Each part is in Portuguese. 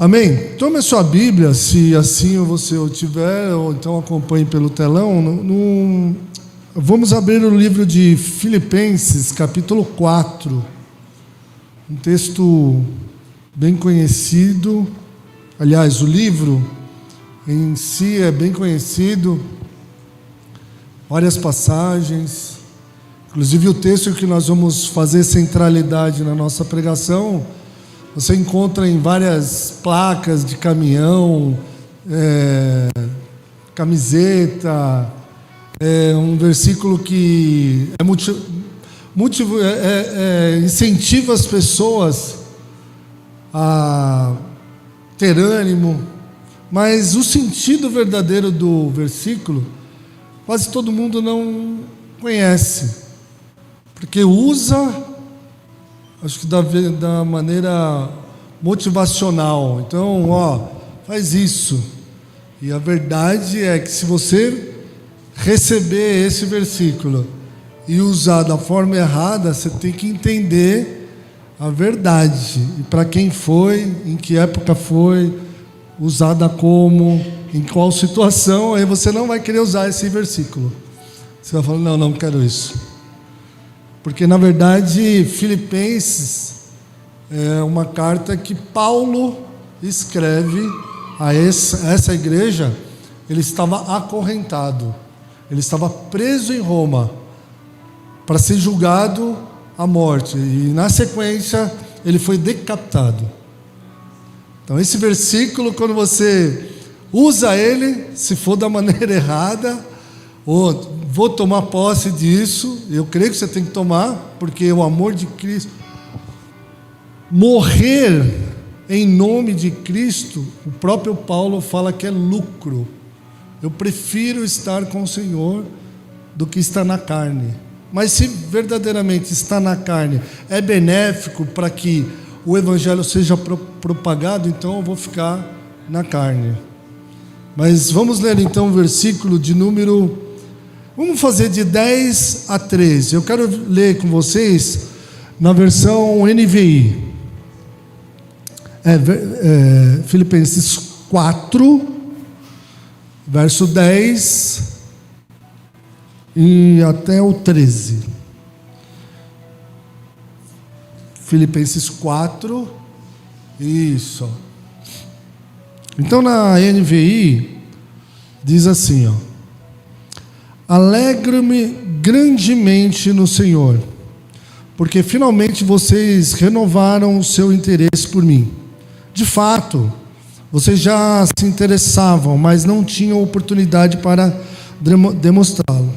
Amém? Tome a sua Bíblia, se assim você o tiver, ou então acompanhe pelo telão. Vamos abrir o livro de Filipenses, capítulo 4. Um texto bem conhecido. Aliás, o livro em si é bem conhecido. Várias passagens. Inclusive o texto que nós vamos fazer centralidade na nossa pregação, você encontra em várias placas de caminhão, camiseta, um versículo que incentiva as pessoas a ter ânimo, mas o sentido verdadeiro do versículo, quase todo mundo não conhece, porque usa, acho que da maneira motivacional. Então, faz isso. E a verdade é que se você receber esse versículo e usar da forma errada, você tem que entender a verdade. E para quem foi, em que época foi, usada como, em qual situação, aí você não vai querer usar esse versículo. Você vai falar, não quero isso. Porque, na verdade, Filipenses é uma carta que Paulo escreve a essa igreja. Ele estava acorrentado, ele estava preso em Roma para ser julgado à morte, e na sequência ele foi decapitado. Então esse versículo, quando você usa ele, se for da maneira errada, ou vou tomar posse disso, eu creio que você tem que tomar, porque o amor de Cristo, morrer em nome de Cristo, o próprio Paulo fala que é lucro. Eu prefiro estar com o Senhor do que estar na carne. Mas se verdadeiramente estar na carne é benéfico para que o Evangelho seja propagado, então eu vou ficar na carne. Mas vamos ler então o versículo de número... Vamos fazer de 10 a 13. Eu quero ler com vocês na versão NVI. Filipenses 4, verso 10 e até o 13. Filipenses 4, isso. Então na NVI diz assim, alegro-me grandemente no Senhor, porque finalmente vocês renovaram o seu interesse por mim. De fato, vocês já se interessavam, mas não tinham oportunidade para demonstrá-lo.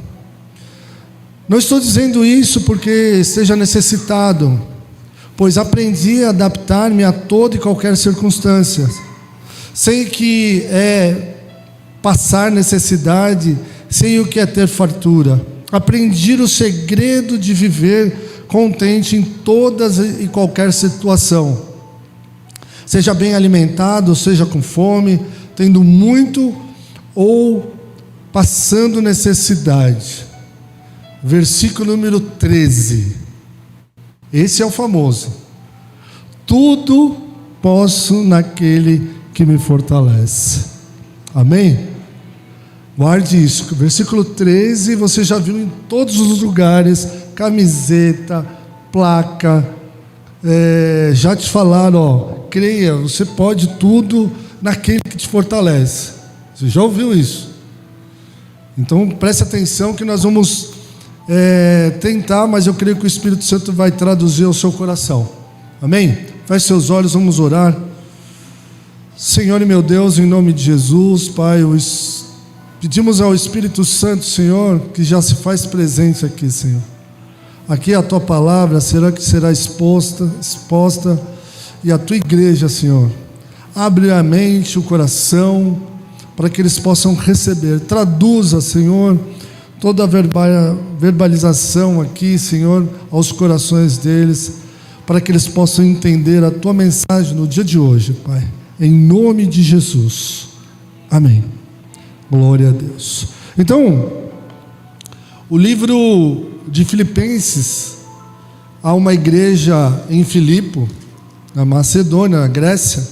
Não estou dizendo isso porque seja necessitado, pois aprendi a adaptar-me a toda e qualquer circunstância. Sei que é passar necessidade, sei o que é ter fartura. Aprendi o segredo de viver contente em todas e qualquer situação. Seja bem alimentado, seja com fome, tendo muito ou passando necessidade. Versículo número 13. Esse é o famoso. Tudo posso naquele que me fortalece. Amém? Guarde isso. Versículo 13, você já viu em todos os lugares, camiseta, placa, já te falaram, creia, você pode tudo naquele que te fortalece. Você já ouviu isso? Então preste atenção que nós vamos tentar, mas eu creio que o Espírito Santo vai traduzir ao seu coração. Amém? Feche seus olhos, vamos orar. Senhor e meu Deus, em nome de Jesus, Pai, pedimos ao Espírito Santo, Senhor, que já se faz presente aqui, Senhor. Aqui a Tua palavra será exposta, e a Tua igreja, Senhor, abre a mente, o coração, para que eles possam receber. Traduza, Senhor, toda a verbalização aqui, Senhor, aos corações deles, para que eles possam entender a Tua mensagem no dia de hoje, Pai. Em nome de Jesus. Amém. Glória a Deus. Então, o livro de Filipenses, há uma igreja em Filipe, na Macedônia, na Grécia,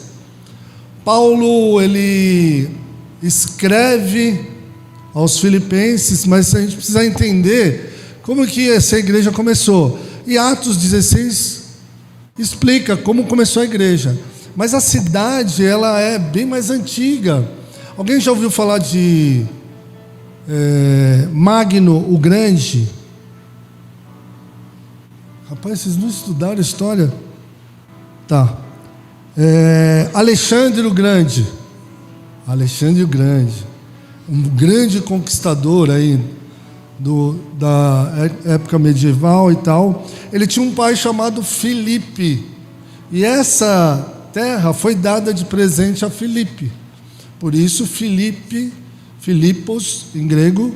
Paulo, ele escreve aos Filipenses, mas a gente precisa entender como que essa igreja começou. E Atos 16 explica como começou a igreja. Mas a cidade, ela é bem mais antiga. Alguém já ouviu falar de Magno o Grande? Rapaz, vocês não estudaram história? Tá. Alexandre o Grande. Alexandre o Grande, um grande conquistador aí da época medieval e tal. Ele tinha um pai chamado Filipe, e essa terra foi dada de presente a Filipe. Por isso Filipos em grego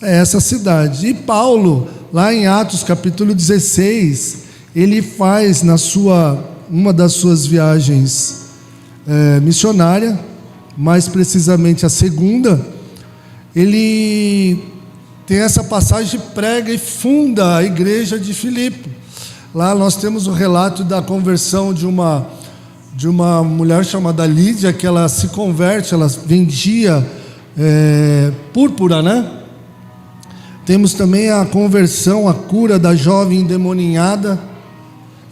é essa cidade. E Paulo, lá em Atos capítulo 16, ele faz uma das suas viagens missionária, mais precisamente a segunda, ele tem essa passagem, prega e funda a igreja de Filipe. Lá nós temos o relato da conversão de uma mulher chamada Lídia, que ela se converte, ela vendia púrpura, né? Temos também a conversão, a cura da jovem endemoninhada,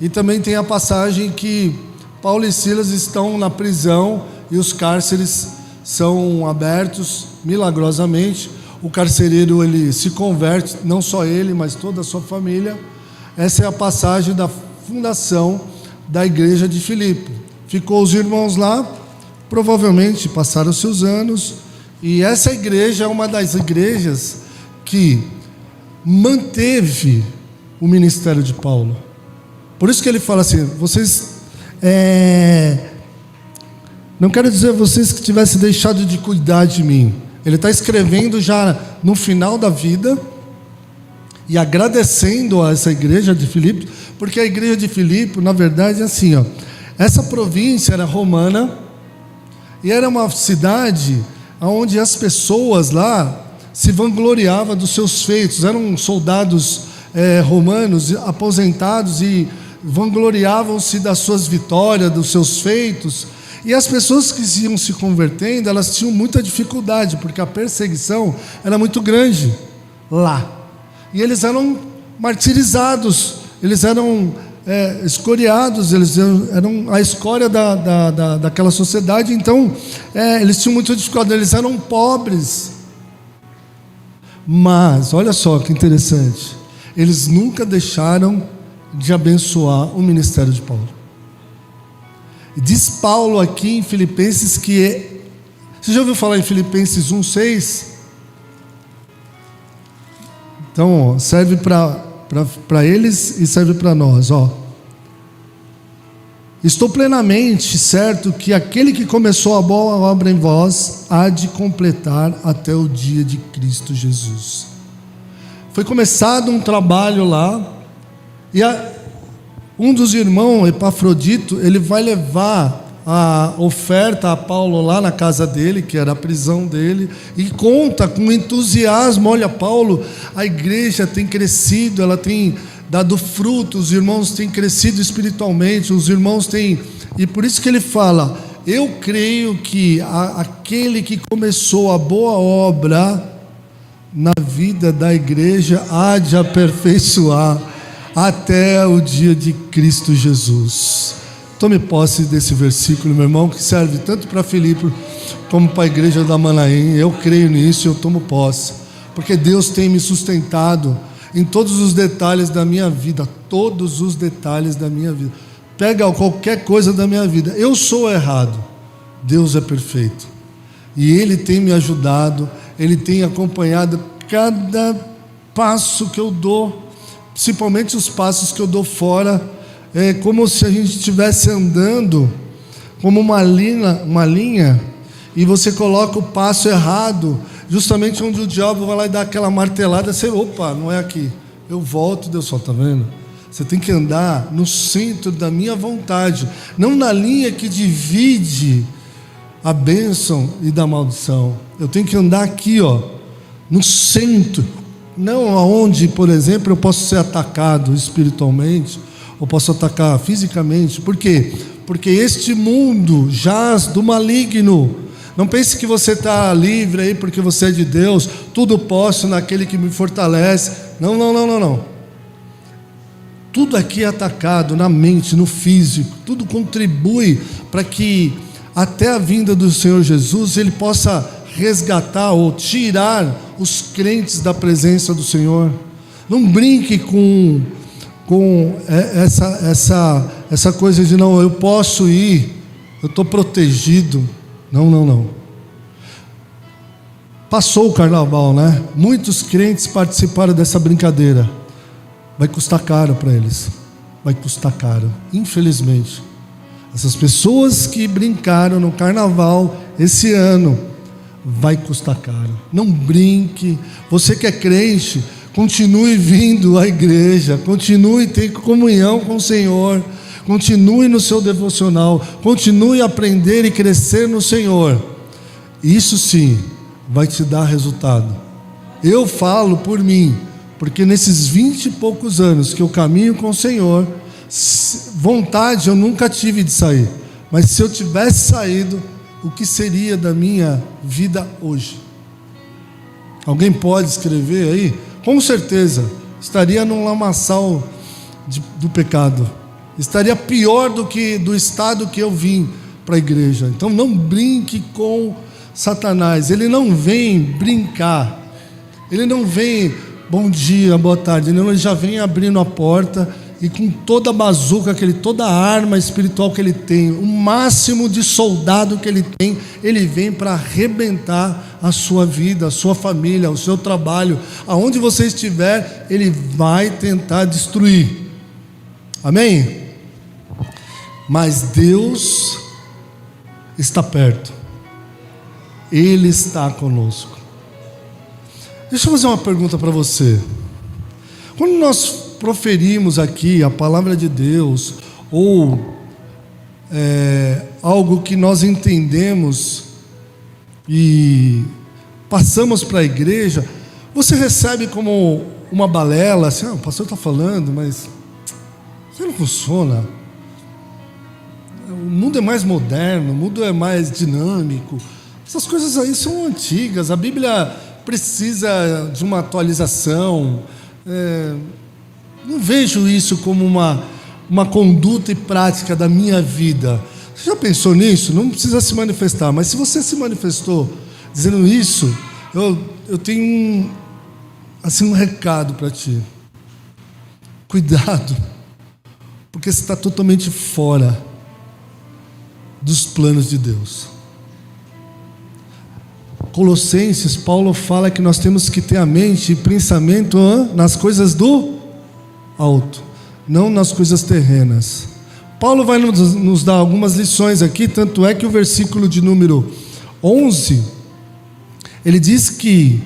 e também tem a passagem que Paulo e Silas estão na prisão e os cárceres são abertos milagrosamente. O carcereiro, ele se converte, não só ele, mas toda a sua família. Essa é a passagem da fundação da igreja de Filipe. Ficou os irmãos lá, provavelmente passaram seus anos, e essa igreja é uma das igrejas que manteve o ministério de Paulo. Por isso que ele fala assim: vocês, não quero dizer vocês que tivessem deixado de cuidar de mim. Ele está escrevendo já no final da vida e agradecendo a essa igreja de Filipe, porque a igreja de Filipe, na verdade, é assim, ó, essa província era romana e era uma cidade onde as pessoas lá se vangloriavam dos seus feitos. Eram soldados romanos aposentados e vangloriavam-se das suas vitórias, dos seus feitos. E as pessoas que iam se convertendo, elas tinham muita dificuldade, porque a perseguição era muito grande lá. E eles eram martirizados, eles eram escoriados, eles eram a escória daquela sociedade. Então, eles tinham muita dificuldade, eles eram pobres. Mas, olha só que interessante, eles nunca deixaram de abençoar o ministério de Paulo. Diz Paulo aqui em Filipenses que você já ouviu falar em Filipenses 1:6? Então, serve para eles e serve para nós, ó. Estou plenamente certo que aquele que começou a boa obra em vós há de completar até o dia de Cristo Jesus. Foi começado um trabalho lá, e um dos irmãos, Epafrodito, ele vai levar a oferta a Paulo lá na casa dele, que era a prisão dele, e conta com entusiasmo: olha, Paulo, a igreja tem crescido, ela tem dado fruto, os irmãos têm crescido espiritualmente, os irmãos têm... E por isso que ele fala: eu creio que aquele que começou a boa obra na vida da igreja há de aperfeiçoar até o dia de Cristo Jesus. Tome posse desse versículo, meu irmão, que serve tanto para Filipe como para a igreja da Manaim. Eu creio nisso, eu tomo posse, porque Deus tem me sustentado em todos os detalhes da minha vida, todos os detalhes da minha vida. Pega qualquer coisa da minha vida, eu sou errado, Deus é perfeito, e Ele tem me ajudado, Ele tem acompanhado cada passo que eu dou, principalmente os passos que eu dou fora. É como se a gente estivesse andando como uma linha, e você coloca o passo errado, justamente onde o diabo vai lá e dá aquela martelada, você, opa, não é aqui, eu volto. Deus fala: tá vendo? Você tem que andar no centro da minha vontade, não na linha que divide a bênção e da maldição. Eu tenho que andar aqui, ó, no centro, não aonde, por exemplo, eu posso ser atacado espiritualmente, ou posso atacar fisicamente. Por quê? porque este mundo jaz do maligno. Não pense que você está livre aí porque você é de Deus, tudo posso naquele que me fortalece. Não, não, não, não, não. Tudo aqui é atacado na mente, no físico, tudo contribui para que até a vinda do Senhor Jesus Ele possa resgatar ou tirar os crentes da presença do Senhor. Não brinque com essa coisa de não, eu posso ir, eu estou protegido. Não, não, não. Passou o carnaval, né? Muitos crentes participaram dessa brincadeira. Vai custar caro para eles. Vai custar caro, infelizmente. Essas pessoas que brincaram no carnaval esse ano, vai custar caro. Não brinque. Você que é crente, continue vindo à igreja, continue tendo comunhão com o Senhor, continue no seu devocional, continue a aprender e crescer no Senhor. Isso sim vai te dar resultado. Eu falo por mim, porque nesses 20 e poucos anos que eu caminho com o Senhor, vontade eu nunca tive de sair, mas se eu tivesse saído, o que seria da minha vida hoje? Alguém pode escrever aí? Com certeza, estaria num lamaçal do pecado, estaria pior do estado que eu vim para a igreja. Então não brinque com Satanás, ele não vem brincar, ele não vem bom dia, boa tarde, ele já vem abrindo a porta e com toda a bazuca toda a arma espiritual que ele tem, o máximo de soldado que ele tem, ele vem para arrebentar a sua vida, a sua família, o seu trabalho, aonde você estiver, ele vai tentar destruir. Amém? Mas Deus está perto, Ele está conosco. Deixa eu fazer uma pergunta para você. Quando nós proferimos aqui a palavra de Deus, ou algo que nós entendemos e passamos para a igreja, você recebe como uma balela, assim, o pastor está falando, mas isso não funciona. O mundo é mais moderno, o mundo é mais dinâmico. Essas coisas aí são antigas, a Bíblia precisa de uma atualização. Não vejo isso como uma conduta e prática da minha vida. Você já pensou nisso? Não precisa se manifestar, mas se você se manifestou dizendo isso, eu tenho um recado para ti. Cuidado, porque você está totalmente fora dos planos de Deus. Colossenses, Paulo fala que nós temos que ter a mente e pensamento nas coisas do alto, não nas coisas terrenas. Paulo vai nos dar algumas lições aqui, tanto é que o versículo de número 11, ele diz que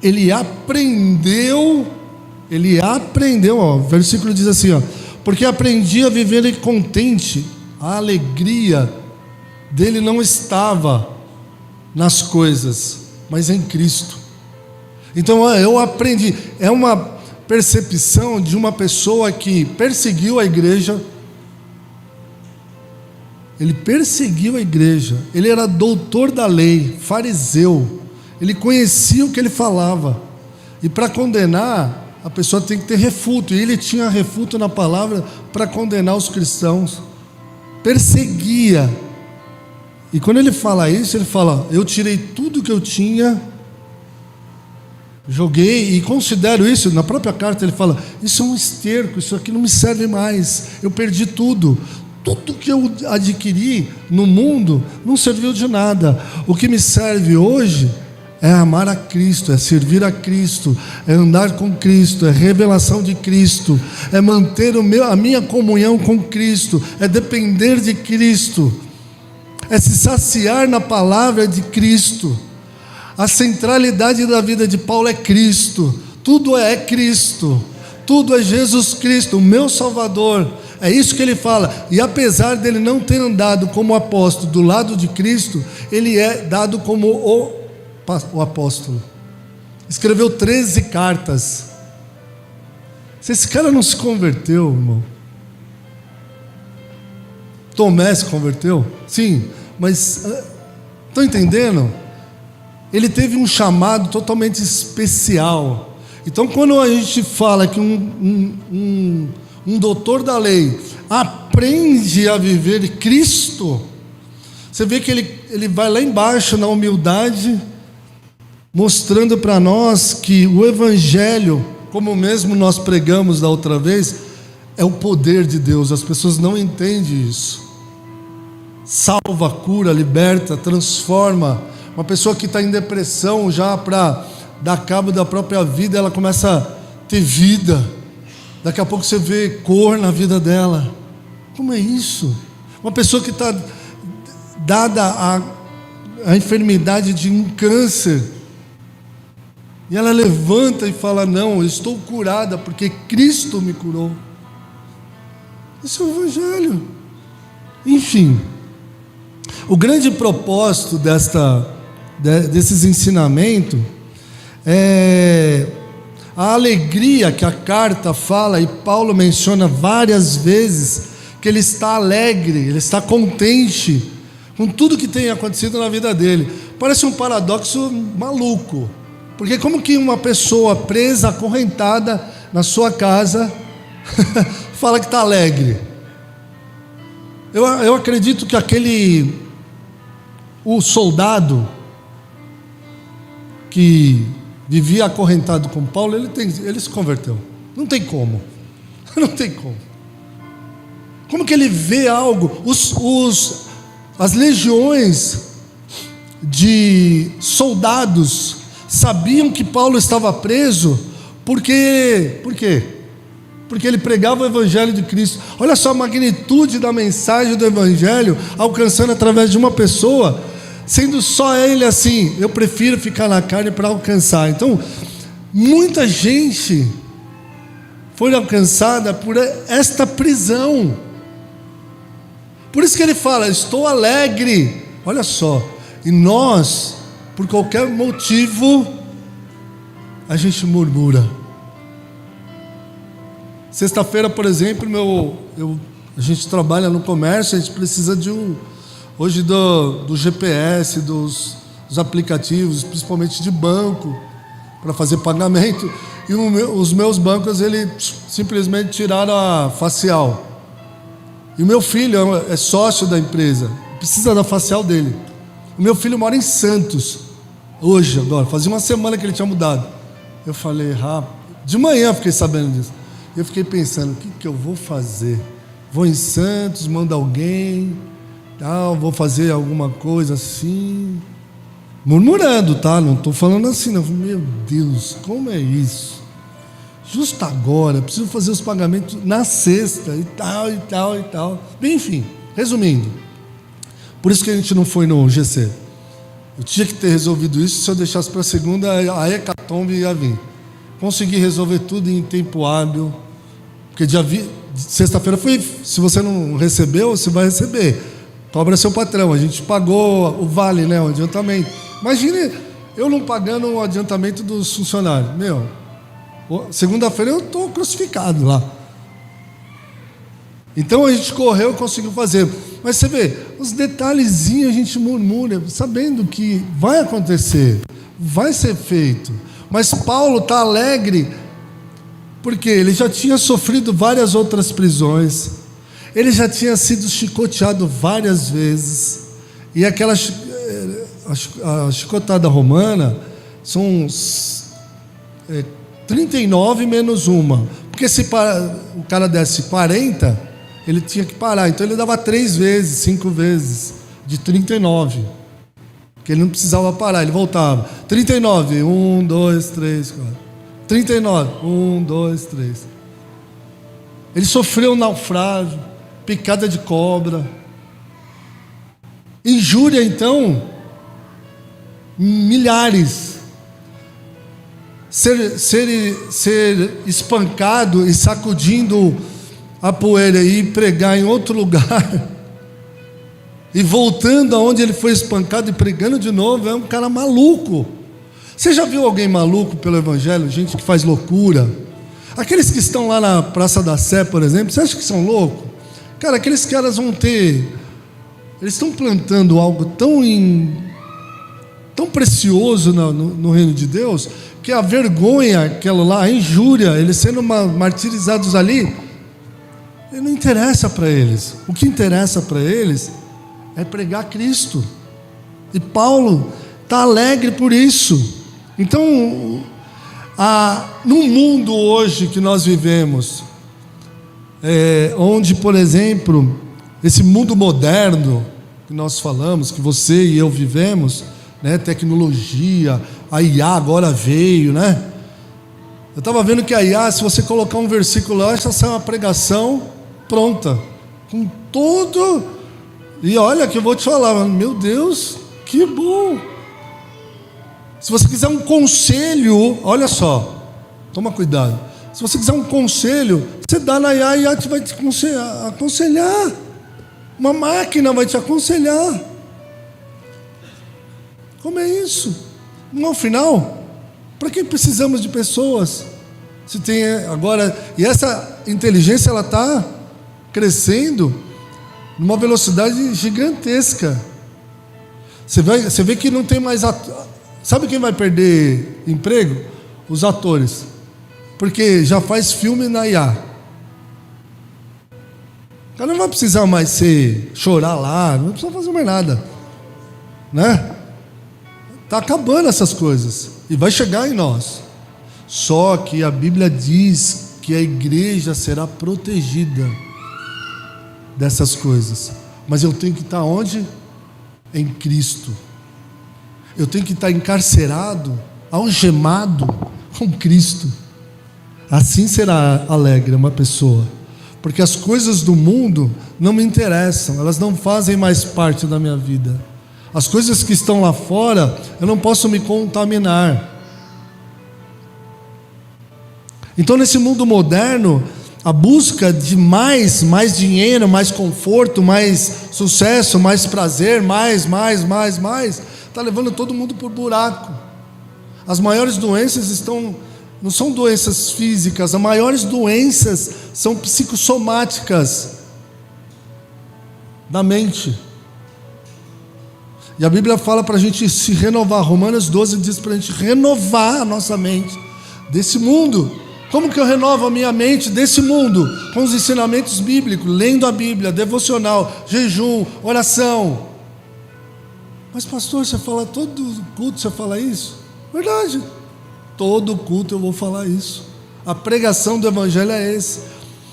ele aprendeu, o versículo diz assim, porque aprendi a viver contente, a alegria dele não estava nas coisas, mas em Cristo. Então eu aprendi, é uma percepção de uma pessoa que perseguiu a igreja. Ele perseguiu a igreja, ele era doutor da lei, fariseu, ele conhecia o que ele falava, e para condenar, a pessoa tem que ter refuto, e ele tinha refuto na palavra para condenar os cristãos, perseguia. E quando ele fala isso, ele fala, eu tirei tudo que eu tinha, joguei, e considero isso, na própria carta ele fala, isso é um esterco, isso aqui não me serve mais, eu perdi tudo que eu adquiri no mundo não serviu de nada. O que me serve hoje é amar a Cristo, é servir a Cristo, é andar com Cristo, é revelação de Cristo, é manter a minha comunhão com Cristo, é depender de Cristo, é se saciar na palavra de Cristo. A centralidade da vida de Paulo é Cristo, tudo é Cristo, tudo é Jesus Cristo, o meu Salvador. É isso que ele fala. E apesar dele não ter andado como apóstolo do lado de Cristo, ele é dado como o apóstolo. Escreveu 13 cartas. Se esse cara não se converteu, irmão, Tomé se converteu? Sim, mas estão entendendo? Ele teve um chamado totalmente especial. Então, quando a gente fala que um doutor da lei aprende a viver Cristo, você vê que ele vai lá embaixo na humildade, mostrando para nós que o Evangelho, como mesmo nós pregamos da outra vez, é o poder de Deus. As pessoas não entendem isso. Salva, cura, liberta, transforma. Uma pessoa que está em depressão já para dar cabo da própria vida, ela começa a ter vida. Daqui a pouco você vê cor na vida dela. Como é isso? Uma pessoa que está dada a enfermidade de um câncer, e ela levanta e fala: não, eu estou curada porque Cristo me curou. Esse é o Evangelho. Enfim, o grande propósito desses ensinamentos é a alegria que a carta fala, e Paulo menciona várias vezes que ele está alegre, ele está contente com tudo que tem acontecido na vida dele. Parece um paradoxo maluco, porque como que uma pessoa presa, acorrentada na sua casa fala que está alegre? Eu acredito que o soldado que vivia acorrentado com Paulo, ele se converteu. Não tem como. Não tem como. Como que ele vê algo? As legiões de soldados sabiam que Paulo estava preso, por quê? Porque ele pregava o Evangelho de Cristo. Olha só a magnitude da mensagem do Evangelho, alcançando através de uma pessoa, sendo só ele assim: eu prefiro ficar na carne para alcançar. Então, muita gente foi alcançada por esta prisão. Por isso que ele fala: estou alegre. Olha só, e nós, por qualquer motivo, a gente murmura. Sexta-feira, por exemplo, a gente trabalha no comércio, a gente precisa hoje do GPS, dos aplicativos, principalmente de banco, para fazer pagamento. E os meus bancos, eles simplesmente tiraram a facial. E o meu filho é sócio da empresa, precisa da facial dele. O meu filho mora em Santos, hoje, agora, fazia uma semana que ele tinha mudado. Eu falei: de manhã eu fiquei sabendo disso. Eu fiquei pensando: o que eu vou fazer? Vou em Santos, mando alguém, vou fazer alguma coisa assim, murmurando, tá? Não estou falando assim, não. Meu Deus, como é isso? Justo agora, preciso fazer os pagamentos na sexta, e tal. Bem, enfim, resumindo, por isso que a gente não foi no GC. Eu tinha que ter resolvido isso. Se eu deixasse para segunda, a hecatombe ia vir. Consegui resolver tudo em tempo hábil, porque sexta-feira foi. Se você não recebeu, você vai receber. Cobra seu patrão. A gente pagou o vale, né, o adiantamento. Imagine eu não pagando o adiantamento dos funcionários. Segunda-feira eu estou crucificado lá. Então a gente correu e conseguiu fazer. Mas você vê, os detalhezinhos a gente murmura, sabendo que vai acontecer, vai ser feito. Mas Paulo está alegre, porque ele já tinha sofrido várias outras prisões, ele já tinha sido chicoteado várias vezes, e a chicotada romana são 39 menos uma, porque se o cara desse 40, ele tinha que parar, então ele dava 3 vezes, 5 vezes, de 39, porque ele não precisava parar, ele voltava. 39, 1, 2, 3, 4. 39, 1, 2, 3. Ele sofreu naufrágio, picada de cobra, injúria, então, milhares. Ser espancado e sacudindo a poeira e pregar em outro lugar e voltando aonde ele foi espancado e pregando de novo, é um cara maluco. Você já viu alguém maluco pelo Evangelho? Gente que faz loucura. Aqueles que estão lá na Praça da Sé, por exemplo, você acha que são loucos? Cara, aqueles caras vão ter eles estão plantando algo tão precioso no reino de Deus, que a vergonha, aquela lá, a injúria, eles sendo martirizados ali, não interessa para eles. O que interessa para eles é pregar Cristo. E Paulo está alegre por isso. Então, no mundo hoje que nós vivemos, onde, por exemplo, esse mundo moderno que nós falamos, que você e eu vivemos, né, tecnologia, a IA agora veio, né? Eu estava vendo que a IA, se você colocar um versículo lá, essa sai uma pregação pronta, com todo. E olha que eu vou te falar, meu Deus, que bom. Se você quiser um conselho, olha só, toma cuidado. Se você quiser um conselho, você dá na IA e a IA vai te aconselhar. Uma máquina vai te aconselhar. Como é isso? No final, para que precisamos de pessoas? Se tem agora, e essa inteligência ela está crescendo numa velocidade gigantesca. Você vê que não tem mais sabe quem vai perder emprego? Os atores, porque já faz filme na IA. O cara não vai precisar mais chorar lá, não precisa fazer mais nada, né? Está acabando essas coisas e vai chegar em nós. Só que a Bíblia diz que a igreja será protegida dessas coisas. Mas eu tenho que estar onde? Em Cristo. Eu tenho que estar encarcerado, algemado com Cristo. Assim será alegre uma pessoa. Porque as coisas do mundo não me interessam, elas não fazem mais parte da minha vida. As coisas que estão lá fora, eu não posso me contaminar. Então, nesse mundo moderno, a busca de mais dinheiro, mais conforto, mais sucesso, mais prazer, mais, está levando todo mundo por buraco. As maiores doenças não são doenças físicas, as maiores doenças são psicossomáticas da mente. E a Bíblia fala para a gente se renovar. Romanos 12 diz para a gente renovar a nossa mente desse mundo. Como que eu renovo a minha mente desse mundo? Com os ensinamentos bíblicos, lendo a Bíblia, devocional, jejum, oração. Mas pastor, você fala todo culto, você fala isso? Verdade. Todo culto eu vou falar isso. A pregação do Evangelho é esse.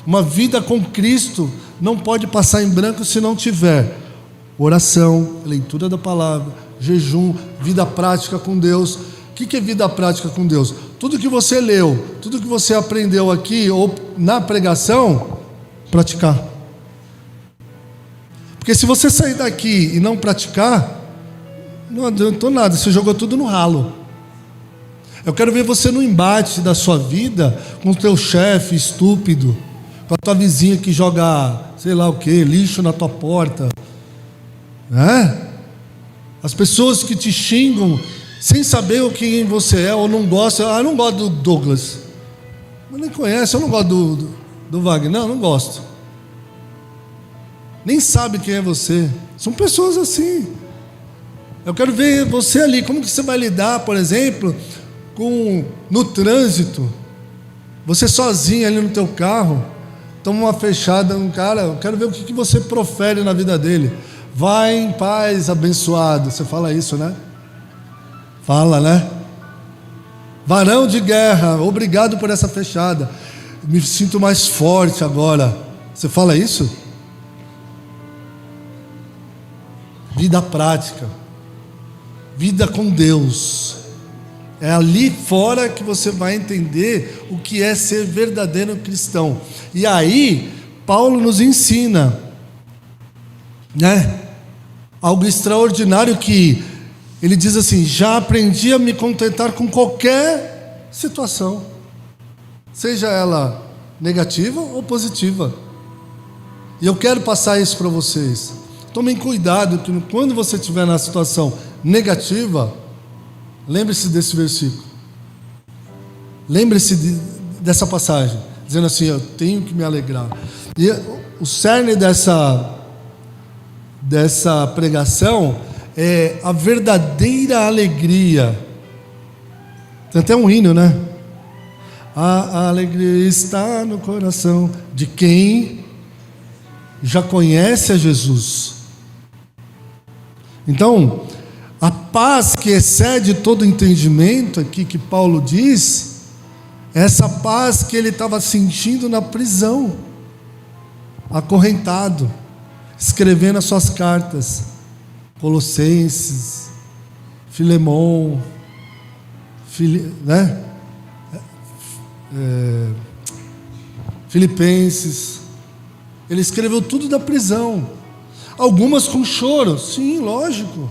Uma vida com Cristo não pode passar em branco se não tiver oração, leitura da palavra, jejum, vida prática com Deus. O que é vida prática com Deus? Tudo que você leu, tudo que você aprendeu aqui ou na pregação, praticar. Porque se você sair daqui e não praticar, não adiantou nada, você jogou tudo no ralo. Eu quero ver você no embate da sua vida com o teu chefe estúpido, com a tua vizinha que joga, sei lá o que, lixo na tua porta, né? As pessoas que te xingam sem saber quem você é ou não gosta. Eu não gosto do Douglas, eu nem conheço. Eu não gosto do Wagner, não gosto, nem sabe quem é você. São pessoas assim. Eu quero ver você ali, como que você vai lidar, por exemplo, no trânsito, você sozinho ali no teu carro, toma uma fechada num cara. Eu quero ver o que você profere na vida dele. Vai em paz, abençoado. Você fala isso, né? Fala, né? Varão de guerra, obrigado por essa fechada. Me sinto mais forte agora. Você fala isso? Vida prática. Vida com Deus. É ali fora que você vai entender o que é ser verdadeiro cristão. E aí, Paulo nos ensina, né? Algo extraordinário que ele diz assim: já aprendi a me contentar com qualquer situação, seja ela negativa ou positiva. E eu quero passar isso para vocês. Tomem cuidado que quando você estiver na situação negativa, lembre-se desse versículo. Lembre-se dessa passagem, dizendo assim: eu tenho que me alegrar. E o cerne dessa pregação é a verdadeira alegria. Tem até um hino, né? A alegria está no coração de quem já conhece a Jesus. Então, a paz que excede todo entendimento aqui que Paulo diz, essa paz que ele estava sentindo na prisão, acorrentado, escrevendo as suas cartas, Colossenses, Filemão, né? Filipenses. Ele escreveu tudo da prisão, algumas com choro, sim, lógico.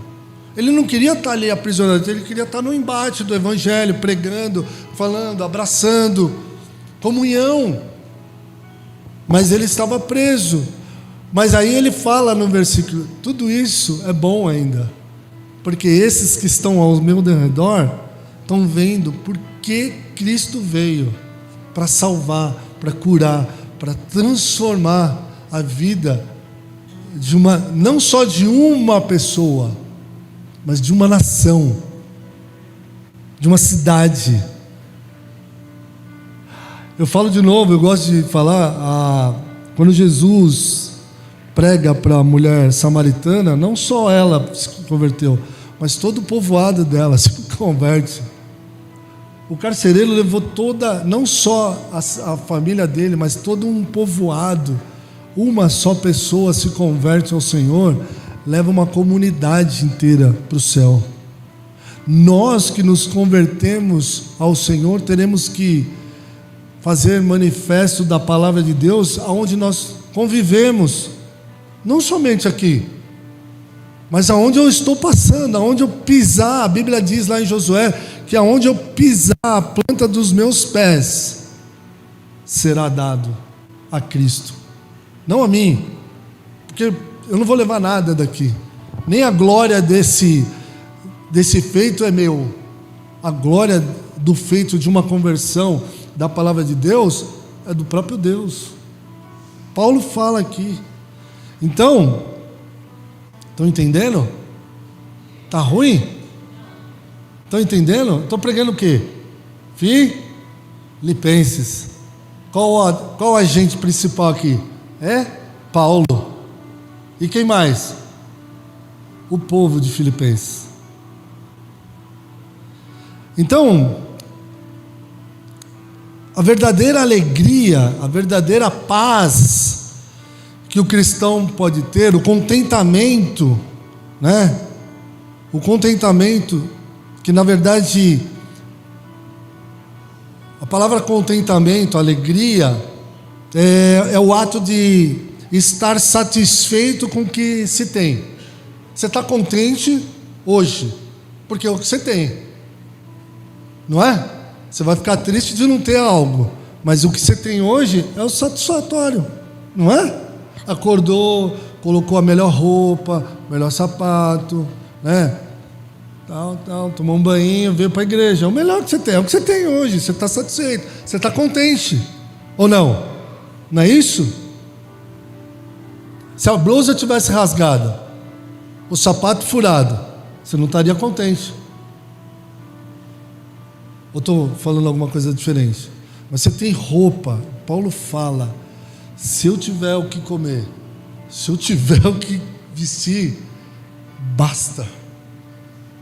Ele não queria estar ali aprisionado, ele queria estar no embate do evangelho, pregando, falando, abraçando, comunhão. Mas ele estava preso. Mas aí ele fala no versículo: tudo isso é bom ainda, porque esses que estão ao meu redor estão vendo por que Cristo veio para salvar, para curar, para transformar a vida de não só de uma pessoa, mas de uma nação, de uma cidade. Eu falo de novo, eu gosto de falar, quando Jesus prega para a mulher samaritana, não só ela se converteu, mas todo o povoado dela se converte. O carcereiro levou não só a família dele, mas todo um povoado. Uma só pessoa se converte ao Senhor, leva uma comunidade inteira para o céu. Nós que nos convertemos ao Senhor, teremos que fazer manifesto da palavra de Deus aonde nós convivemos, não somente aqui, mas aonde eu estou passando, aonde eu pisar. A Bíblia diz lá em Josué que aonde eu pisar a planta dos meus pés será dado a Cristo, não a mim, porque eu não vou levar nada daqui, nem a glória desse feito é meu. A glória do feito de uma conversão da palavra de Deus é do próprio Deus. Paulo fala aqui. Então, estão entendendo? Está ruim? Estão entendendo? Estou pregando o quê? Filipenses. Qual agente principal aqui? É Paulo. E quem mais? O povo de Filipenses. Então, a verdadeira alegria, a verdadeira paz que o cristão pode ter, o contentamento, né? O contentamento, que na verdade, a palavra contentamento, alegria, é o ato de estar satisfeito com o que se tem. Você está contente hoje, porque é o que você tem, não é? Você vai ficar triste de não ter algo, mas o que você tem hoje é o satisfatório, não é? Acordou, colocou a melhor roupa, o melhor sapato, né? Tomou um banho, veio para a igreja. É o melhor que você tem, é o que você tem hoje. Você está satisfeito, você está contente, ou não? Não é isso? Se a blusa tivesse rasgada, o sapato furado, você não estaria contente. Ou estou falando alguma coisa diferente? Mas você tem roupa. Paulo fala: se eu tiver o que comer, se eu tiver o que vestir, basta.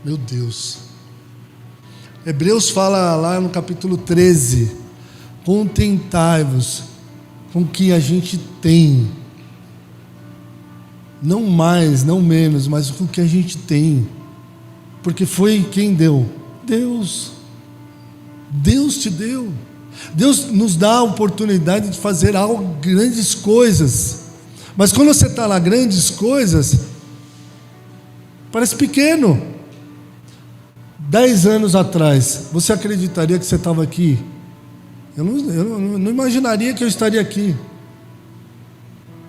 Meu Deus. Hebreus fala lá no capítulo 13: contentai-vos com o que a gente tem, não mais, não menos, mas com o que a gente tem, porque foi quem deu? Deus. Deus te deu. Deus nos dá a oportunidade de fazer algo, grandes coisas, mas quando você está lá, grandes coisas, parece pequeno. 10 anos atrás, você acreditaria que você estava aqui? Eu não imaginaria que eu estaria aqui.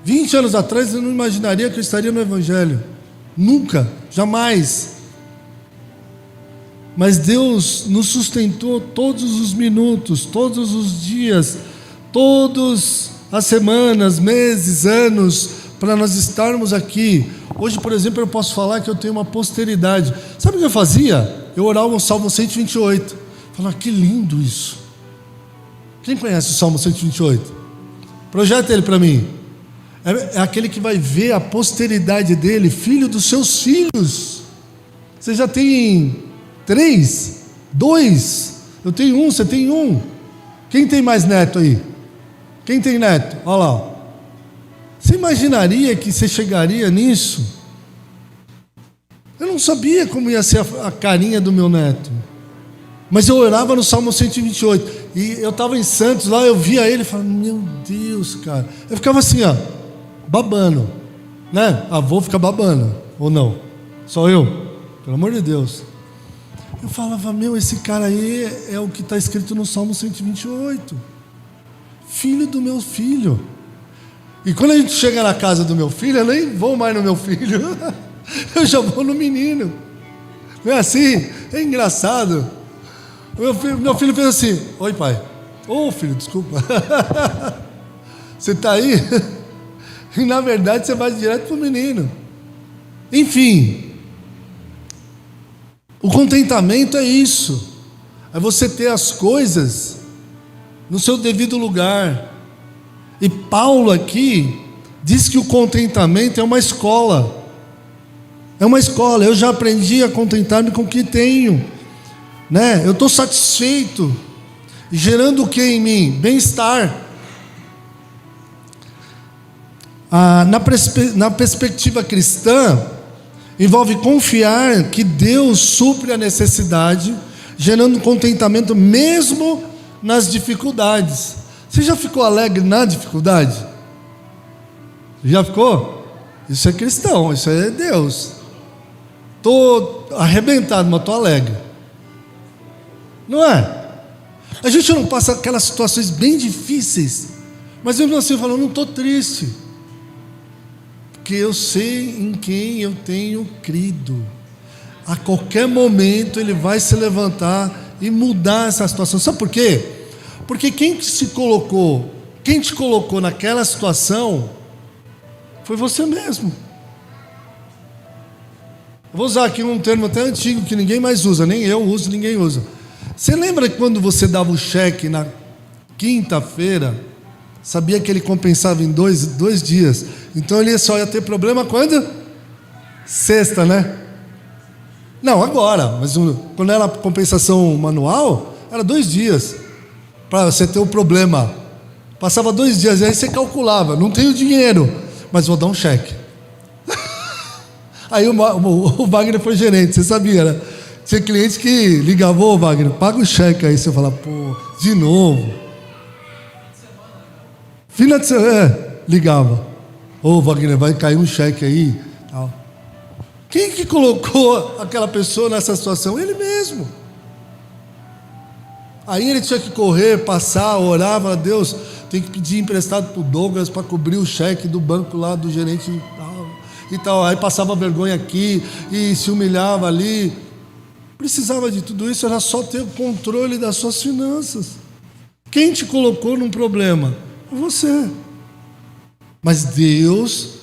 20 anos atrás, eu não imaginaria que eu estaria no Evangelho. Nunca, jamais. Mas Deus nos sustentou todos os minutos, todos os dias, todas as semanas, meses, anos, para nós estarmos aqui. Hoje, por exemplo, eu posso falar que eu tenho uma posteridade. Sabe o que eu fazia? Eu orava o Salmo 128. Falava, que lindo isso. Quem conhece o Salmo 128? Projeta ele para mim. É aquele que vai ver a posteridade dele, filho dos seus filhos. Você já tem 3, 2, eu tenho 1, você tem 1. Quem tem mais neto aí? Quem tem neto? Olha lá. Você imaginaria que você chegaria nisso? Eu não sabia como ia ser a carinha do meu neto. Mas eu orava no Salmo 128. E eu estava em Santos lá, eu via ele e falava, meu Deus, cara. Eu ficava assim, ó, babando. Né? Avô fica babando, ou não? Só eu? Pelo amor de Deus. Eu falava, meu, esse cara aí é o que está escrito no Salmo 128. Filho do meu filho. E quando a gente chega na casa do meu filho, eu nem vou mais no meu filho. Eu já vou no menino. Não é assim? É engraçado. Meu filho fez assim, oi pai. Ô filho, desculpa. Você está aí? E na verdade você vai direto para o menino. Enfim. O contentamento é isso. É você ter as coisas no seu devido lugar. E Paulo aqui diz que o contentamento é uma escola. É uma escola. Eu já aprendi a contentar-me com o que tenho, né? Eu estou satisfeito, gerando o que em mim? Bem-estar. Na perspectiva cristã, envolve confiar que Deus supre a necessidade, gerando contentamento mesmo nas dificuldades. Você já ficou alegre na dificuldade? Já ficou? Isso é cristão, isso é Deus. Estou arrebentado, mas estou alegre. Não é? A gente não passa aquelas situações bem difíceis, mas mesmo assim eu falo, não estou triste, porque eu sei em quem eu tenho crido. A qualquer momento Ele vai se levantar e mudar essa situação. Sabe por quê? Porque quem te colocou naquela situação foi você mesmo. Eu vou usar aqui um termo até antigo que ninguém mais usa, nem eu uso, ninguém usa. Você lembra que quando você dava o cheque na quinta-feira, sabia que ele compensava em dois dias? Então ele só ia ter problema quando? Sexta, né? Não, agora, mas quando era compensação manual, era 2 dias para você ter o problema. Passava 2 dias, aí você calculava, não tenho dinheiro, mas vou dar um cheque. Aí o Wagner foi gerente, você sabia, né? Tinha cliente que ligava, ô Wagner, paga o cheque aí. Você fala, pô, de novo. Final de semana, ligava. Ô Wagner, vai cair um cheque aí. Tal. Quem que colocou aquela pessoa nessa situação? Ele mesmo. Aí ele tinha que correr, passar, orar, falar, Deus, tem que pedir emprestado para o Douglas para cobrir o cheque do banco lá do gerente e tal. Aí passava vergonha aqui e se humilhava ali. Precisava de tudo isso, era só ter o controle das suas finanças. Quem te colocou num problema? Você. Mas Deus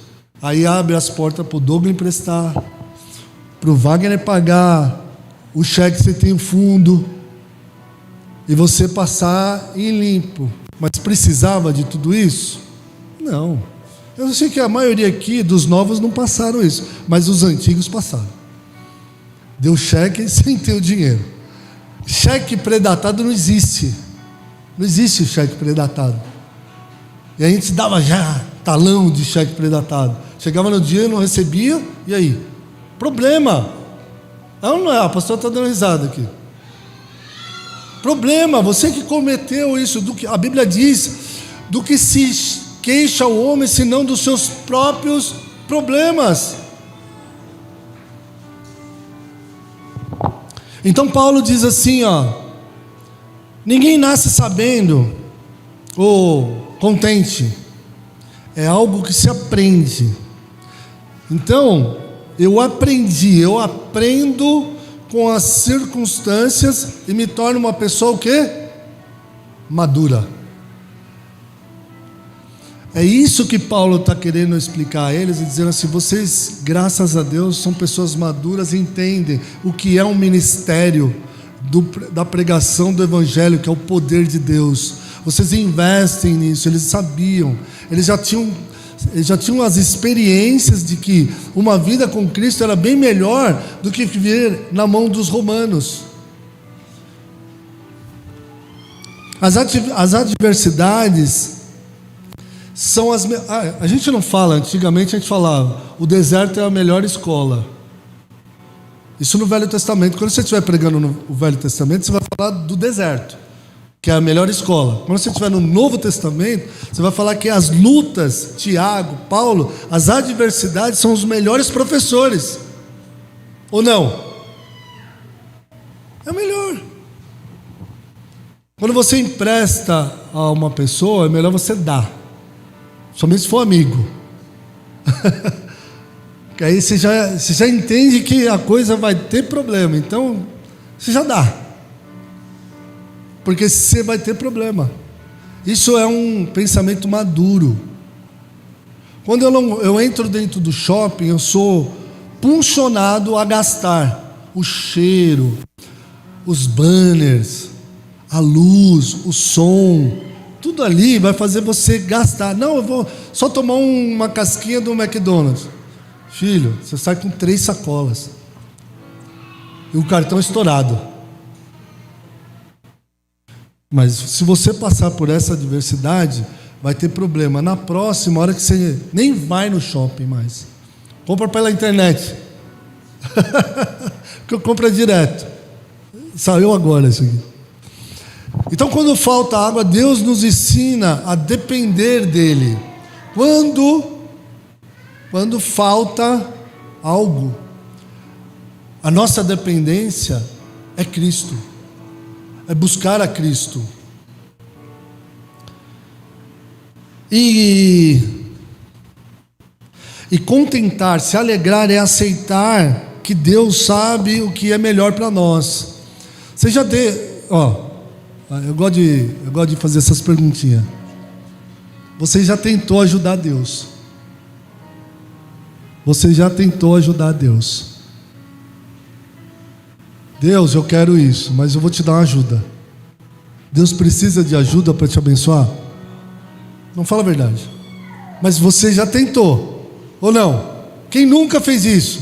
aí abre as portas para o Douglas emprestar, para o Wagner pagar o cheque que você tem no fundo e você passar em limpo. Mas precisava de tudo isso? Não. Eu sei que a maioria aqui dos novos não passaram isso, mas os antigos passaram. Deu cheque sem ter o dinheiro. Cheque predatado não existe. Não existe cheque predatado. E a gente dava já talão de cheque predatado. Chegava no dia, não recebia, e aí? Problema. Não é, a pastora está dando risada aqui. Problema, você que cometeu isso. A Bíblia diz, do que se queixa o homem, senão dos seus próprios problemas. Então Paulo diz assim, ninguém nasce sabendo ou contente, é algo que se aprende. Então eu aprendo com as circunstâncias e me torno uma pessoa o quê? Madura. É isso que Paulo está querendo explicar a eles, e dizendo assim: vocês, graças a Deus, são pessoas maduras e entendem o que é um ministério da pregação do Evangelho, que é o poder de Deus. Vocês investem nisso. Eles sabiam, eles já tinham as experiências de que uma vida com Cristo era bem melhor do que viver na mão dos romanos. As adversidades são a gente não fala, antigamente a gente falava, o deserto é a melhor escola. Isso no Velho Testamento. Quando você estiver pregando no Velho Testamento, você vai falar do deserto, que é a melhor escola. Quando você estiver no Novo Testamento, você vai falar que as lutas, Tiago, Paulo, as adversidades são os melhores professores. Ou não? É o melhor. Quando você empresta a uma pessoa, é melhor você dar. Somente se for amigo. Que aí você já entende que a coisa vai ter problema. Então, você já dá. Porque você vai ter problema. Isso é um pensamento maduro. Quando eu entro dentro do shopping, eu sou puncionado a gastar. O cheiro, os banners, a luz, o som, tudo ali vai fazer você gastar. Não, eu vou só tomar uma casquinha do McDonald's. Filho, você sai com 3 sacolas. E o cartão estourado. Mas se você passar por essa adversidade, vai ter problema. Na próxima hora que você nem vai no shopping mais. Compra pela internet. Porque eu compro direto. Saiu agora isso aqui. Então, quando falta água, Deus nos ensina a depender dEle. Quando falta algo, a nossa dependência é Cristo, é buscar a Cristo. E contentar, se alegrar é aceitar que Deus sabe o que é melhor para nós. Você já eu gosto de fazer essas perguntinhas. Você já tentou ajudar Deus? Você já tentou ajudar Deus? Deus, eu quero isso, mas eu vou te dar uma ajuda. Deus precisa de ajuda para te abençoar? Não fala a verdade. Mas você já tentou, ou não? Quem nunca fez isso?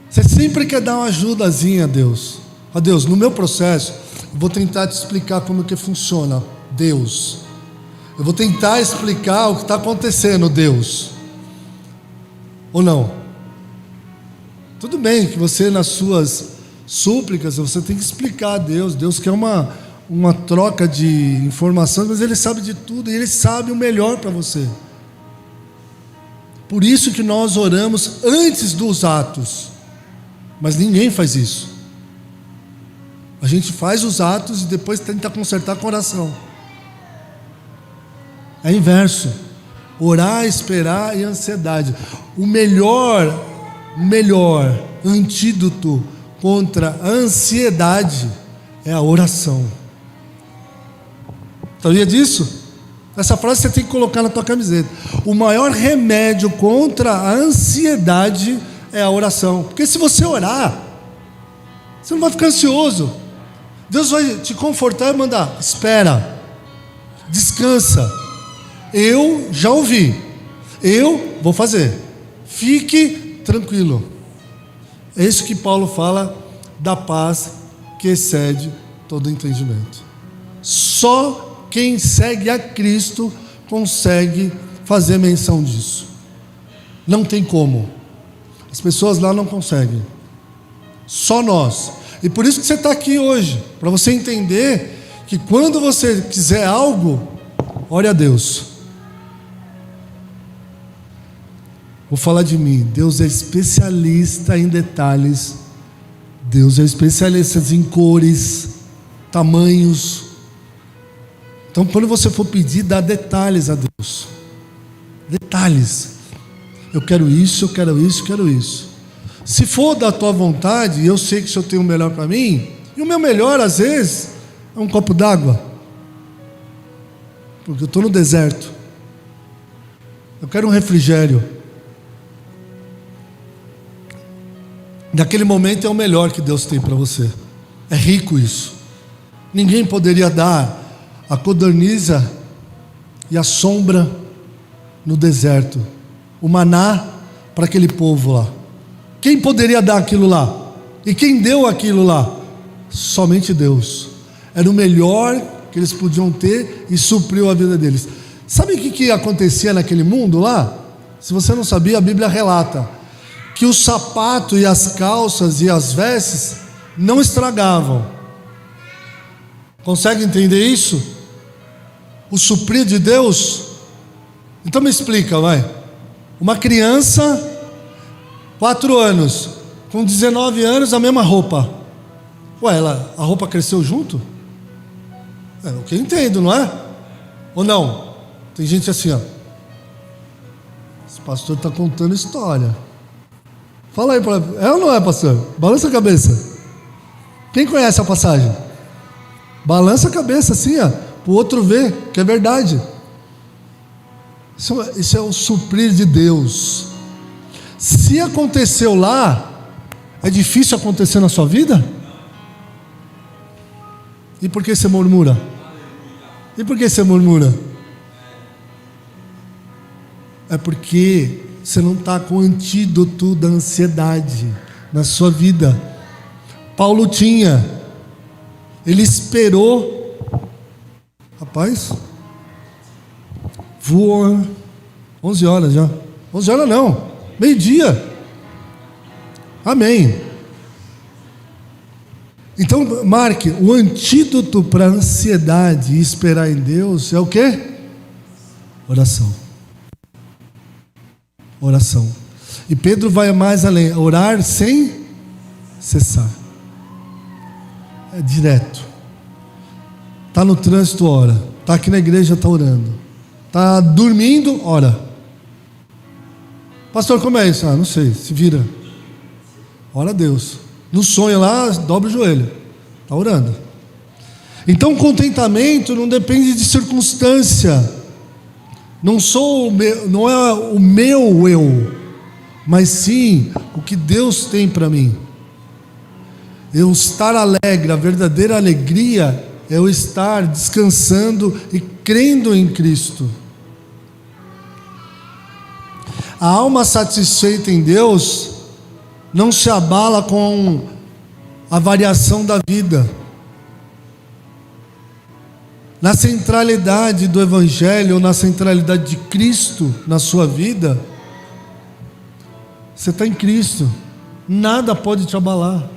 Você sempre quer dar uma ajudazinha a Deus. A Deus, no meu processo, eu vou tentar te explicar como que funciona Deus. Eu vou tentar explicar o que está acontecendo, Deus. Ou não? Tudo bem que você, nas suas súplicas, você tem que explicar a Deus. Deus quer uma troca de informações, mas Ele sabe de tudo e Ele sabe o melhor para você. Por isso que nós oramos antes dos atos. Mas ninguém faz isso. A gente faz os atos e depois tenta consertar com oração. É inverso. Orar, esperar e ansiedade. O melhor antídoto contra a ansiedade é a oração. Sabia disso? Essa frase você tem que colocar na tua camiseta. O maior remédio contra a ansiedade é a oração. Porque se você orar, você não vai ficar ansioso. Deus vai te confortar e mandar: espera, descansa, eu já ouvi, eu vou fazer, fique tranquilo. É isso que Paulo fala da paz que excede todo entendimento. Só quem segue a Cristo consegue fazer menção disso. Não tem como. As pessoas lá não conseguem. Só nós. E por isso que você está aqui hoje, para você entender que quando você quiser algo, ore a Deus. Vou falar de mim. Deus é especialista em detalhes. Deus é especialista em cores, tamanhos. Então, quando você for pedir, dá detalhes a Deus. Detalhes. Eu quero isso, eu quero isso, eu quero isso. Se for da tua vontade, eu sei que o Senhor tem o melhor para mim, e o meu melhor, às vezes, é um copo d'água. Porque eu estou no deserto. Eu quero um refrigério. Naquele momento é o melhor que Deus tem para você. É rico isso. Ninguém poderia dar a codorniza e a sombra no deserto, o maná para aquele povo lá. Quem poderia dar aquilo lá? E quem deu aquilo lá? Somente Deus. Era o melhor que eles podiam ter e supriu a vida deles. Sabe o que acontecia naquele mundo lá? Se você não sabia, a Bíblia relata que o sapato e as calças e as vestes não estragavam. Consegue entender isso? O suprir de Deus? Então me explica, vai. Uma criança, 4 anos, com 19 anos, a mesma roupa. Ué, a roupa cresceu junto? É o que eu entendo, não é? Ou não? Tem gente assim, ó. Esse pastor está contando história. Fala aí, é ou não é, pastor? Balança a cabeça. Quem conhece a passagem? Balança a cabeça assim, ó, para o outro ver que é verdade. Isso é o suprir de Deus. Se aconteceu lá, é difícil acontecer na sua vida? E por que você murmura? E por que você murmura? É porque você não está com o antídoto da ansiedade na sua vida. Paulo tinha. Ele esperou. Rapaz, voa 11 horas já. 11 horas não, meio-dia. Amém. Então, marque, o antídoto para a ansiedade e esperar em Deus é o quê? Oração. Oração. E Pedro vai mais além, orar sem cessar. É direto. Está no trânsito, ora. Está aqui na igreja, está orando. Está dormindo, ora. Pastor, como é isso? Não sei, se vira. Ora a Deus. No sonho lá, dobra o joelho. Está orando. Então, contentamento não depende de circunstância. Não é o meu eu, mas sim o que Deus tem para mim. Eu estar alegre, a verdadeira alegria é eu estar descansando e crendo em Cristo. A alma satisfeita em Deus não se abala com a variação da vida. Na centralidade do Evangelho, ou na centralidade de Cristo na sua vida, você está em Cristo, nada pode te abalar.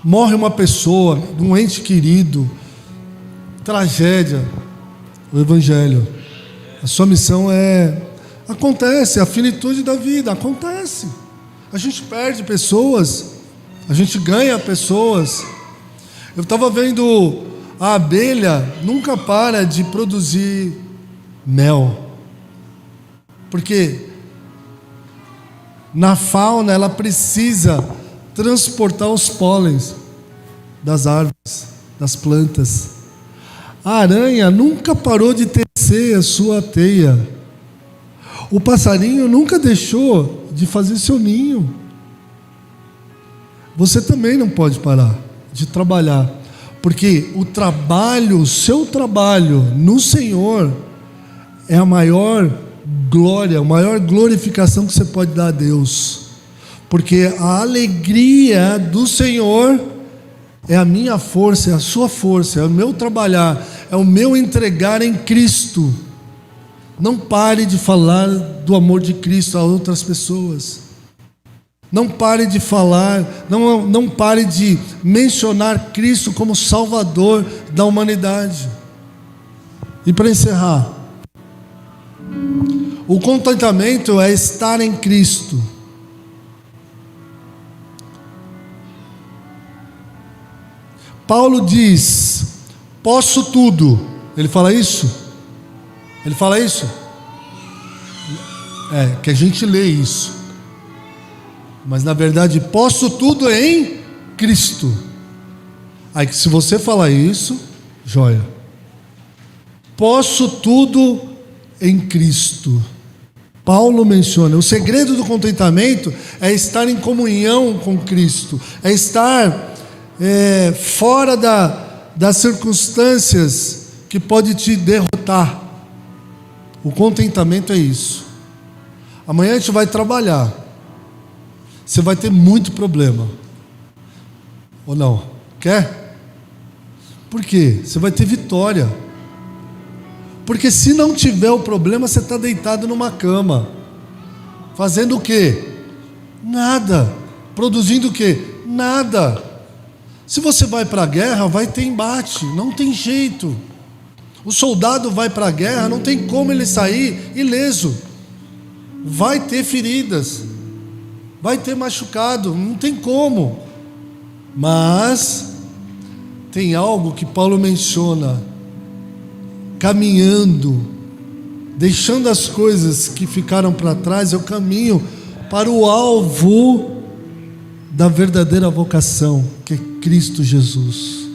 Morre uma pessoa, um ente querido, tragédia, o Evangelho. A sua missão acontece, a finitude da vida, acontece. A gente perde pessoas, a gente ganha pessoas. Eu estava vendo... A abelha nunca para de produzir mel, porque na fauna ela precisa transportar os pólens das árvores, das plantas. A aranha nunca parou de tecer a sua teia. O passarinho nunca deixou de fazer seu ninho. Você também não pode parar de trabalhar. Porque o seu trabalho no Senhor é a maior glória, a maior glorificação que você pode dar a Deus. Porque a alegria do Senhor é a minha força, é a sua força, é o meu trabalhar, é o meu entregar em Cristo. Não pare de falar do amor de Cristo a outras pessoas. Não pare de falar, não pare de mencionar Cristo como Salvador da humanidade. E para encerrar, o contentamento é estar em Cristo. Paulo diz: posso tudo. Ele fala isso? Ele fala isso? Que a gente lê isso. Mas na verdade, posso tudo em Cristo. Aí se você falar isso, joia. Posso tudo em Cristo. Paulo menciona, o segredo do contentamento é estar em comunhão com Cristo, é estar fora das circunstâncias que pode te derrotar. O contentamento é isso. Amanhã a gente vai trabalhar, você vai ter muito problema, ou não? Quer? Por quê? Você vai ter vitória. Porque se não tiver o problema, você está deitado numa cama, fazendo o quê? Nada. Produzindo o quê? Nada. Se você vai para a guerra, vai ter embate, não tem jeito. O soldado vai para a guerra, não tem como ele sair ileso. Vai ter feridas, vai ter machucado, não tem como. Mas tem algo que Paulo menciona: caminhando, deixando as coisas que ficaram para trás, eu caminho para o alvo da verdadeira vocação, que é Cristo Jesus.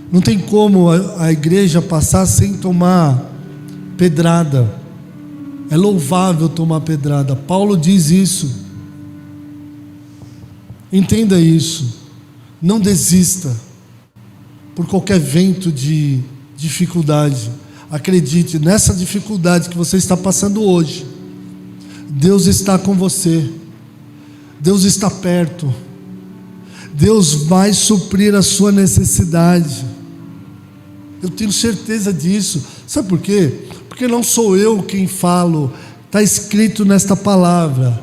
Não tem como a igreja passar sem tomar pedrada. É louvável tomar pedrada. Paulo diz isso. Entenda isso. Não desista por qualquer vento de dificuldade. Acredite, nessa dificuldade que você está passando hoje, Deus está com você. Deus está perto. Deus vai suprir a sua necessidade. Eu tenho certeza disso. Sabe por quê? Porque não sou eu quem falo, está escrito nesta palavra.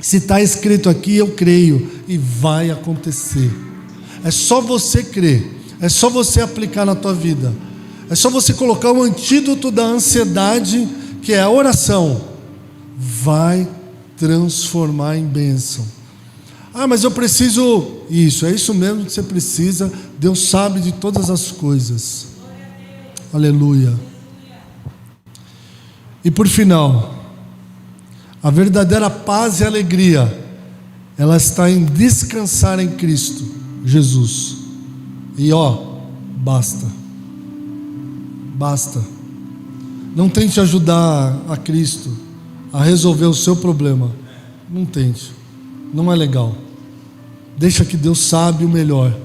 Se está escrito aqui, eu creio, e vai acontecer. É só você crer, é só você aplicar na tua vida, é só você colocar o antídoto da ansiedade, que é a oração. Vai transformar em bênção. Ah, mas eu preciso. Isso, é isso mesmo que você precisa. Deus sabe de todas as coisas. Aleluia. E por final, a verdadeira paz e alegria, ela está em descansar em Cristo Jesus. E basta. Basta. Não tente ajudar a Cristo a resolver o seu problema. Não tente. Não é legal. Deixa que Deus sabe o melhor.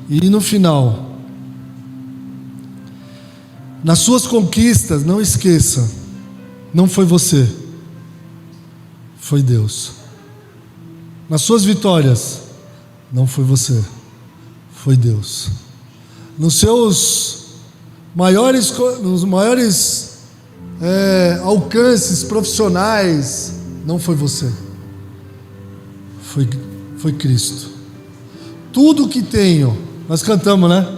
E no final, nas suas conquistas, não esqueça, não foi você, foi Deus. Nas suas vitórias, não foi você, foi Deus. Nos maiores alcances profissionais, não foi você, foi Cristo. Tudo que tenho, nós cantamos, né?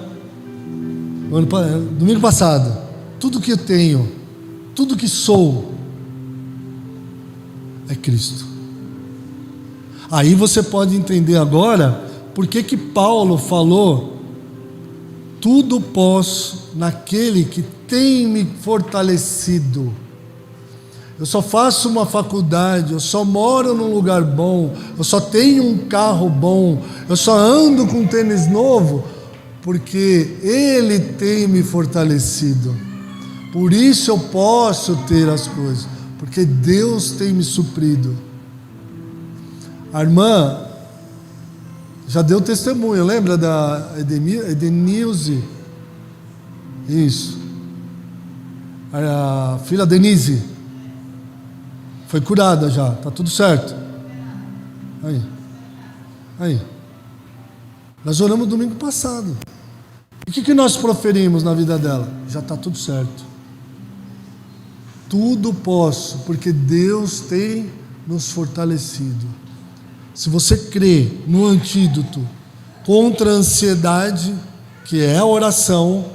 Domingo passado, tudo que eu tenho, tudo que sou, é Cristo. Aí você pode entender agora por que Paulo falou: tudo posso naquele que tem me fortalecido. Eu só faço uma faculdade, eu só moro num lugar bom, eu só tenho um carro bom, eu só ando com um tênis novo, porque Ele tem me fortalecido. Por isso eu posso ter as coisas, porque Deus tem me suprido. A irmã já deu testemunho, lembra da Edenilze? Isso. A filha Denise foi curada já, está tudo certo. Aí. Nós oramos domingo passado. E o que nós proferimos na vida dela? Já está tudo certo. Tudo posso, porque Deus tem nos fortalecido. Se você crê no antídoto contra a ansiedade, que é a oração,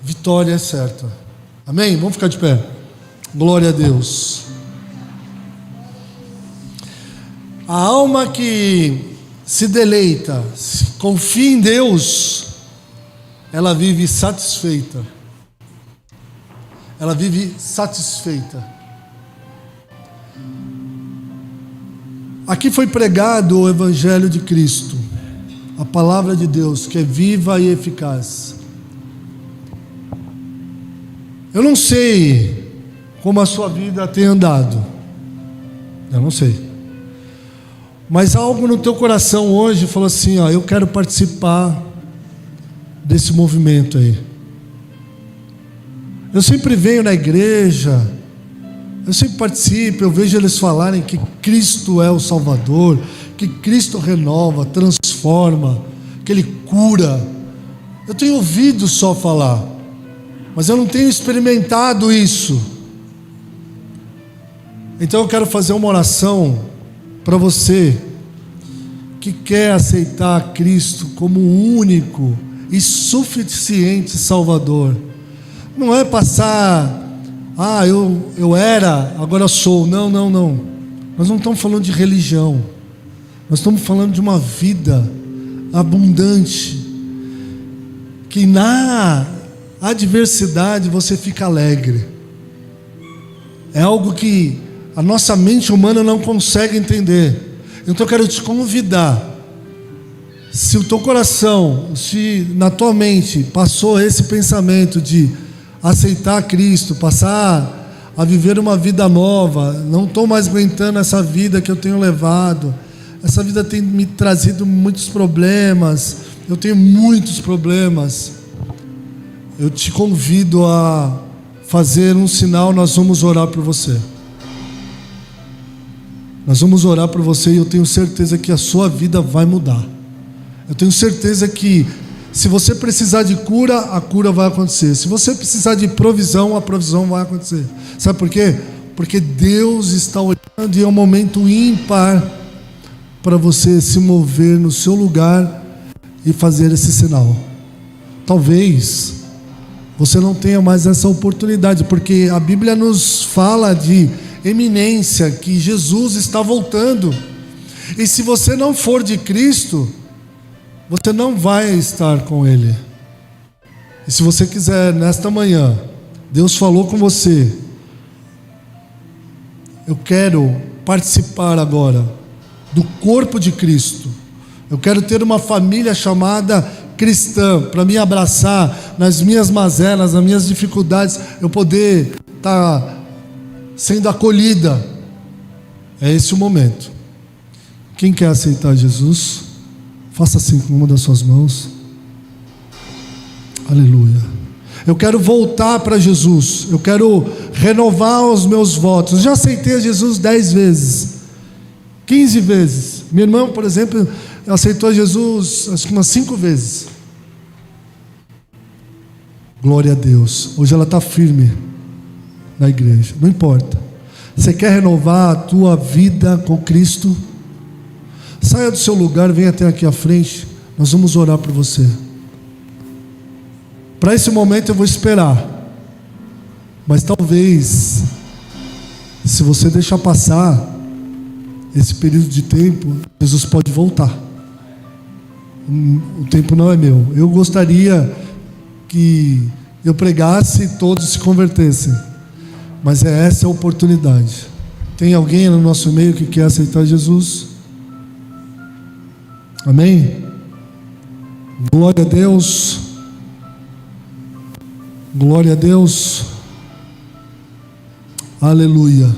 vitória é certa. Amém? Vamos ficar de pé. Glória a Deus. A alma que se deleita, confia em Deus, ela vive satisfeita. Ela vive satisfeita. Aqui foi pregado o Evangelho de Cristo, a palavra de Deus, que é viva e eficaz. Eu não sei como a sua vida tem andado. Eu não sei. Mas algo no teu coração hoje falou assim, ó, eu quero participar desse movimento aí. Eu sempre venho na igreja, eu sempre participo, eu vejo eles falarem que Cristo é o Salvador, que Cristo renova, transforma, que Ele cura. Eu tenho ouvido só falar, mas eu não tenho experimentado isso. Então eu quero fazer uma oração para você que quer aceitar Cristo como o único e suficiente Salvador. Não é passar, eu era, agora sou. Não. Nós não estamos falando de religião. Nós estamos falando de uma vida abundante, que na adversidade você fica alegre. É algo que a nossa mente humana não consegue entender. Então eu quero te convidar, se o teu coração, se na tua mente passou esse pensamento de aceitar Cristo, passar a viver uma vida nova, não estou mais aguentando essa vida que eu tenho levado, essa vida tem me trazido muitos problemas, eu tenho muitos problemas, eu te convido a fazer um sinal, nós vamos orar por você. Nós vamos orar por você e eu tenho certeza que a sua vida vai mudar. Eu tenho certeza que se você precisar de cura, a cura vai acontecer. Se você precisar de provisão, a provisão vai acontecer. Sabe por quê? Porque Deus está olhando e é um momento ímpar para você se mover no seu lugar e fazer esse sinal. Talvez você não tenha mais essa oportunidade, porque a Bíblia nos fala de eminência, que Jesus está voltando. E se você não for de Cristo, você não vai estar com Ele. E se você quiser, nesta manhã, Deus falou com você, eu quero participar agora do corpo de Cristo, eu quero ter uma família chamada cristã, para me abraçar nas minhas mazelas, nas minhas dificuldades, eu poder estar sendo acolhida. É esse o momento. Quem quer aceitar Jesus, faça assim com uma das suas mãos. Aleluia. Eu quero voltar para Jesus, eu quero renovar os meus votos. Eu já aceitei a Jesus 10 vezes, 15 vezes. Minha irmã, por exemplo, aceitou a Jesus acho que umas 5 vezes. Glória a Deus. Hoje ela está firme na igreja. Não importa. Você quer renovar a tua vida com Cristo? Saia do seu lugar, venha até aqui à frente. Nós vamos orar por você. Para esse momento eu vou esperar. Mas talvez, se você deixar passar esse período de tempo, Jesus pode voltar. O tempo não é meu. Eu gostaria que eu pregasse e todos se convertessem, mas essa é a oportunidade. Tem alguém no nosso meio que quer aceitar Jesus? Amém? Glória a Deus. Glória a Deus. Aleluia.